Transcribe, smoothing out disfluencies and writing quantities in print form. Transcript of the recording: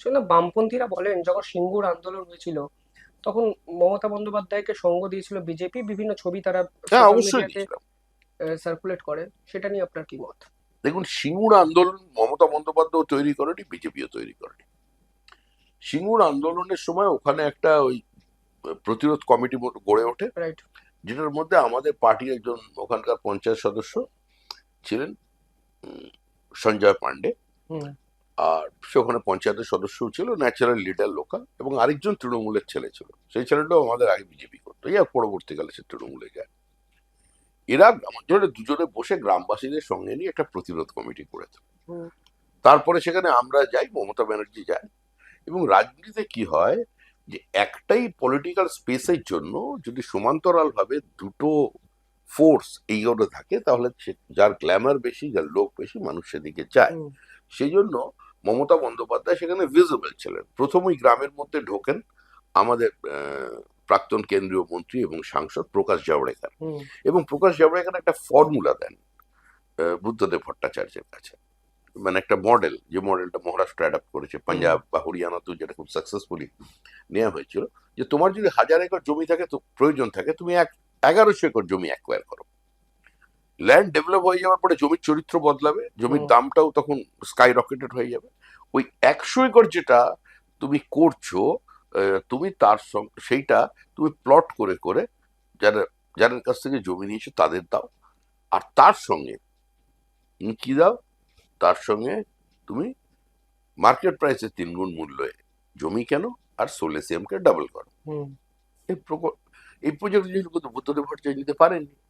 শুনে বামপন্থীরা বলেন যখন সিঙ্গুর আন্দোলন হয়েছিল তখন মমতা বন্দ্যোপাধ্যায়কে সঙ্গ দিয়েছিল বিজেপি, বিভিন্ন ছবি তারা হ্যাঁ, সোশ্যাল অবশ্যই মিডিয়াতে দিয়েছিলাম। সার্কুলেট করে। সেটা নিয়ে আপনার কি মত? দেখুন, সিঙ্গুর আন্দোলন মমতা বন্দ্যোপাধ্যায় তৈরি করেনি, বিজেপিও তৈরি করেনি। সিঙ্গুর আন্দোলনের সময় ওখানে একটা ওই প্রতিরোধ কমিটি গড়ে ওঠে, রাইট। যেটার মধ্যে আমাদের পার্টি একজন ওখানকার পঞ্চায়েত সদস্য ছিলেন, উম, সঞ্জয় পান্ডে। হুম। আর সে ওখানে পঞ্চায়েতের সদস্য ছিল, ন্যাচারাল লিডার লোকাল, এবং আরেকজন তৃণমূলের ছেলে ছিল। সেই ছেলেটাও আমাদের আগে বিজেপি করতো, ইয়া পরবর্তীকালে সে তৃণমূলে যায়। এরা আমাদের দুজনে বসে গ্রামবাসীদের সঙ্গে নিয়ে একটা প্রতিরোধ কমিটি করেছে। হুম। তারপরে সেখানে আমরা যাই, মমতা ব্যানার্জি যায়। এবং রাজনীতিতে কি হয়, যে একটাই পলিটিক্যাল স্পেসের জন্য যদি সমান্তরাল ভাবে দুটো ফোর্স এইগুলো থাকে, তাহলে যার গ্ল্যামার বেশি, যার লোক বেশি, মানুষ সেদিকে যায়। হুম। সেই জন্য মমতা বন্দ্যোপাধ্যায় সেখানে ভিজিবল ছিলেন। প্রথম ওই গ্রামের মধ্যে ঢোকেন আমাদের প্রাক্তন কেন্দ্রীয় মন্ত্রী এবং সাংসদ প্রকাশ জাভড়েকর। হুম। এবং প্রকাশ জাভড়েকর একটা ফর্মুলা দেন বুদ্ধদেব ভট্টাচার্যের কাছে, মানে একটা মডেল, যে মডেলটা মহারাষ্ট্র অ্যাডাপ্ট করেছে, হুম। পাঞ্জাব বা হরিয়ানাতেও যেটা খুব সাকসেসফুলি নেওয়া হয়েছিল। যে তোমার যদি 1000 একর জমি থাকে, তো প্রয়োজন থাকে, তুমি 1100 একর জমি অ্যাকোয়ার করো। ল্যান্ড ডেভেলপ হয়ে যাওয়ার পরে জমির চরিত্র বদলাবে, জমির হুম। দামটাও তখন স্কাই রকেটেড হয়ে যাবে। ওই 100 একর যেটা তুমি করছো, তুমি তার সঙ্গে সেইটা তুমি প্লট করে করে যারা যাদের কাছ থেকে জমি নিয়েছো তাদের দাও। আর তার সঙ্গে তুমি কি দাও, তার সঙ্গে তুমি মার্কেট প্রাইসে 3 গুণ মূল্যে জমি কেন, আর সোলেসিয়ামকে ডাবল করো। হুম। এই প্রকল্প, এই প্রজেক্ট বুদ্ধদেব ভট্টাচার্য নিতে পারেননি।